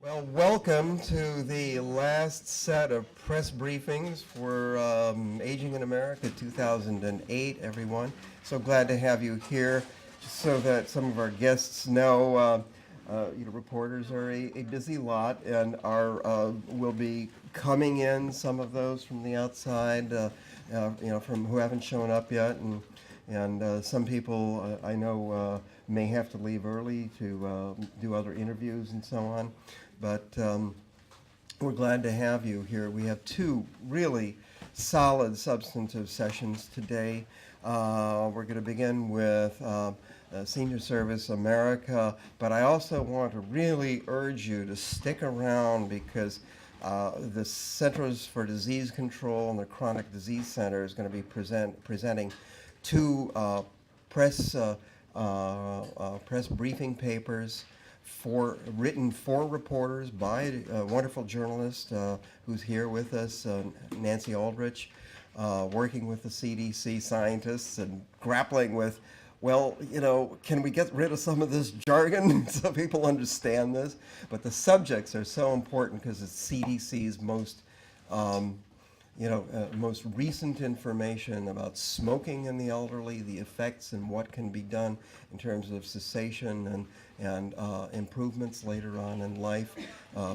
Well, welcome to the last set of press briefings for Aging in America 2008, everyone. So glad to have you here so that some of our guests know, reporters are a busy lot and will be coming in, some of those from the outside, from who haven't shown up yet. And some people I know may have to leave early to do other interviews and so on. But we're glad to have you here. We have two really solid substantive sessions today. We're going to begin with Senior Service America, but I also want to really urge you to stick around because the Centers for Disease Control and the Chronic Disease Center is going to be presenting two press briefing papers written for reporters by a wonderful journalist who's here with us, Nancy Aldrich, working with the CDC scientists and grappling with, can we get rid of some of this jargon so people understand this? But the subjects are so important because it's CDC's most recent information about smoking in the elderly, the effects and what can be done in terms of cessation and improvements later on in life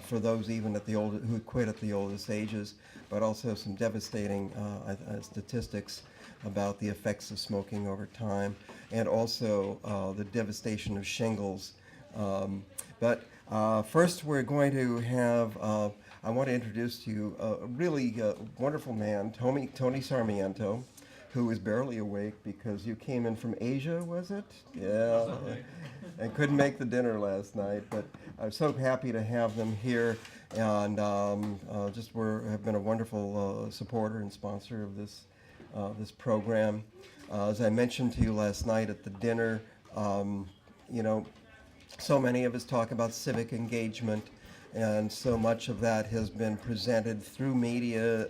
for those even who quit at the oldest ages, but also some devastating statistics about the effects of smoking over time, and also the devastation of shingles. But first we're going to have I want to introduce to you a really wonderful man, Tony Sarmiento, who is barely awake because you came in from Asia, was it? Yeah, and couldn't make the dinner last night. But I'm so happy to have them here, and have been a wonderful supporter and sponsor of this program. As I mentioned to you last night at the dinner, so many of us talk about civic engagement. And so much of that has been presented through media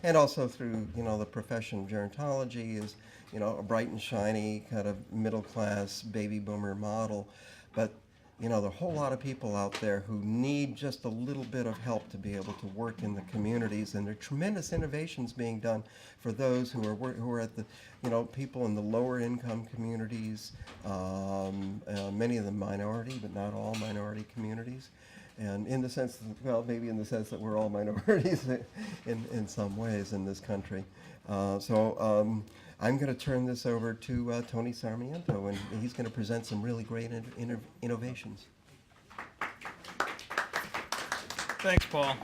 and also through, the profession of gerontology as, a bright and shiny kind of middle class baby boomer model. But, there are a whole lot of people out there who need just a little bit of help to be able to work in the communities. And there are tremendous innovations being done for those who are at the, people in the lower income communities, many of them minority, but not all minority communities. And in the sense, maybe in the sense that we're all minorities in some ways in this country. I'm going to turn this over to Tony Sarmiento, and he's going to present some really great innovations. Thanks, Paul.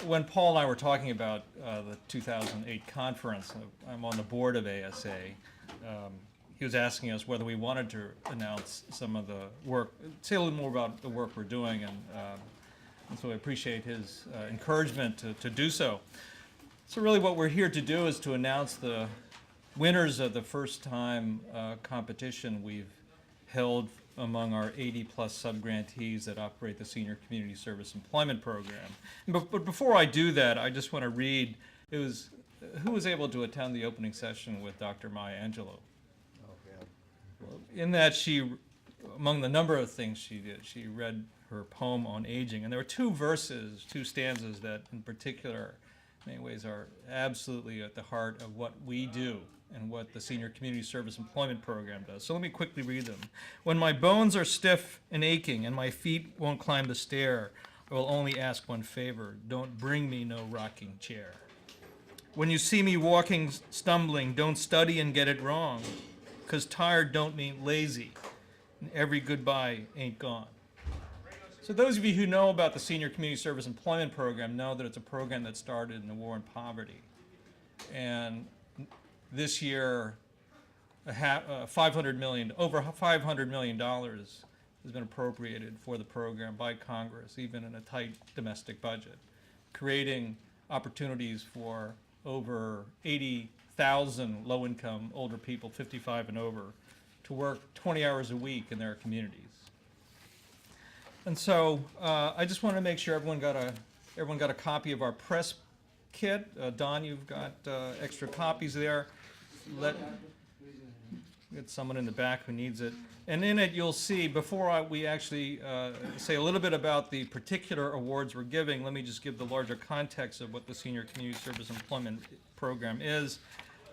When Paul and I were talking about the 2008 conference, I'm on the board of ASA. He was asking us whether we wanted to announce some of the work, say a little more about the work we're doing, and so I appreciate his encouragement to do so. So really what we're here to do is to announce the winners of the first time competition we've held among our 80-plus sub-grantees that operate the Senior Community Service Employment Program. But before I do that, I just want to read, who was able to attend the opening session with Dr. Maya Angelou? In that among the number of things she did, she read her poem on aging. And there were two stanzas that in particular, in many ways, are absolutely at the heart of what we do and what the Senior Community Service Employment Program does. So let me quickly read them. When my bones are stiff and aching and my feet won't climb the stair, I will only ask one favor: don't bring me no rocking chair. When you see me walking, stumbling, don't study and get it wrong. 'Cause tired don't mean lazy, and every goodbye ain't gone. So those of you who know about the Senior Community Service Employment Program know that it's a program that started in the war on poverty. And this year, over $500 million has been appropriated for the program by Congress, even in a tight domestic budget, creating opportunities for over 80,000 low-income older people, 55 and over, to work 20 hours a week in their communities. And so I just want to make sure everyone got a copy of our press kit. Don, you've got extra copies there. It's someone in the back who needs it. And in it, you'll see, before we actually say a little bit about the particular awards we're giving, let me just give the larger context of what the Senior Community Service Employment Program is,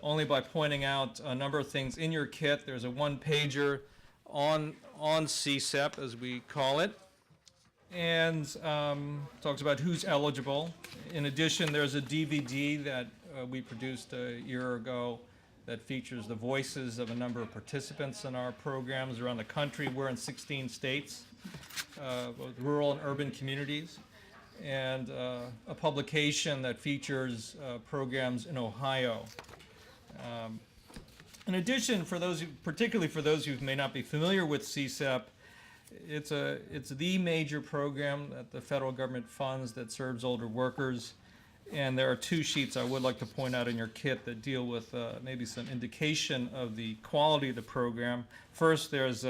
only by pointing out a number of things in your kit. There's a one-pager on CSEP, as we call it, and talks about who's eligible. In addition, there's a DVD that we produced a year ago that features the voices of a number of participants in our programs around the country. We're in 16 states, both rural and urban communities, and a publication that features programs in Ohio. In addition, particularly for those who may not be familiar with CSEP, it's the major program that the federal government funds that serves older workers. And there are two sheets I would like to point out in your kit that deal with maybe some indication of the quality of the program. First, there's,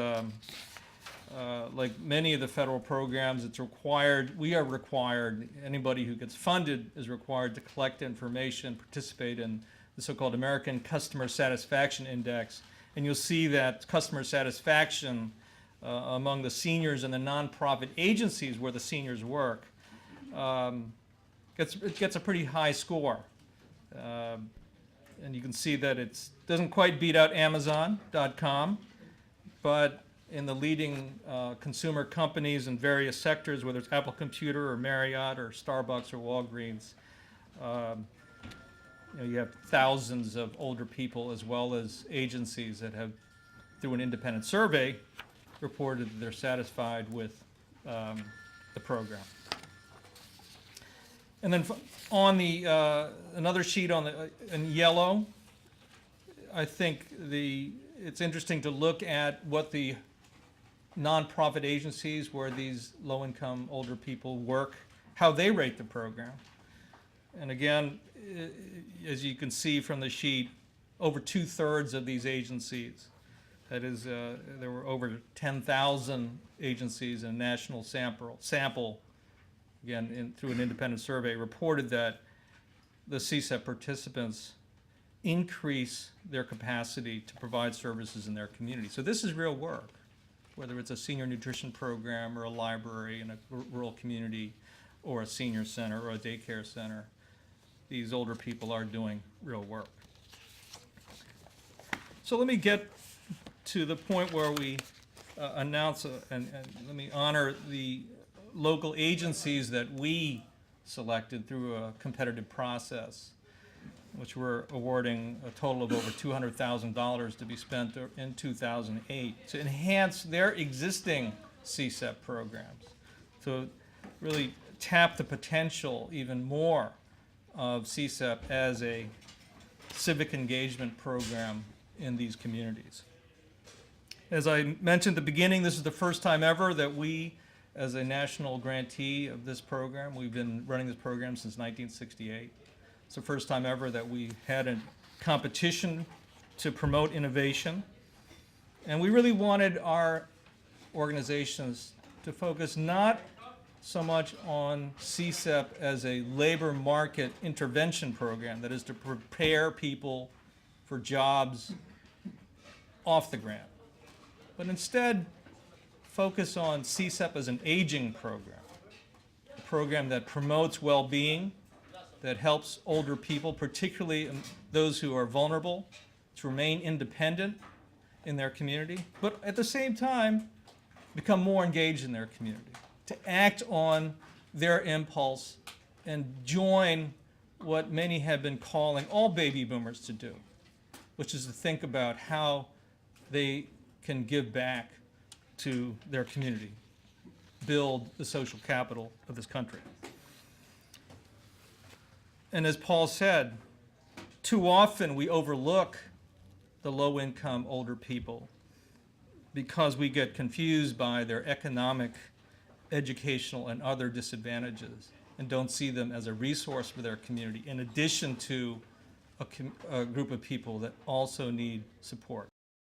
like many of the federal programs, it's required, we are required, anybody who gets funded is required to collect information, participate in the so-called American Customer Satisfaction Index. And you'll see that customer satisfaction among the seniors and the nonprofit agencies where the seniors work it gets a pretty high score. And you can see that it doesn't quite beat out Amazon.com, but in the leading consumer companies in various sectors, whether it's Apple Computer or Marriott or Starbucks or Walgreens, you have thousands of older people as well as agencies that have, through an independent survey, reported that they're satisfied with the program. And then on the another sheet in yellow, I think it's interesting to look at what the nonprofit agencies where these low-income older people work, how they rate the program. And again, as you can see from the sheet, over 2/3 of these agencies, that is, there were over 10,000 agencies in a national sample again, through an independent survey, reported that the CSEP participants increase their capacity to provide services in their community. So this is real work, whether it's a senior nutrition program or a library in a rural community or a senior center or a daycare center. These older people are doing real work. So let me get to the point where we announce and let me honor the local agencies that we selected through a competitive process, which we're awarding a total of over $200,000 to be spent in 2008 to enhance their existing CSEP programs, to really tap the potential even more of CSEP as a civic engagement program in these communities. As I mentioned at the beginning, this is the first time ever that we, as a national grantee of this program, we've been running this program since 1968. It's the first time ever that we had a competition to promote innovation. And we really wanted our organizations to focus not so much on CSEP as a labor market intervention program, that is to prepare people for jobs off the grant, but instead focus on CSEP as an aging program, a program that promotes well-being, that helps older people, particularly those who are vulnerable, to remain independent in their community, but at the same time, become more engaged in their community, to act on their impulse and join what many have been calling all baby boomers to do, which is to think about how they can give back to their community, build the social capital of this country. And as Paul said, too often we overlook the low-income older people because we get confused by their economic, educational, and other disadvantages and don't see them as a resource for their community, in addition to a group of people that also need support.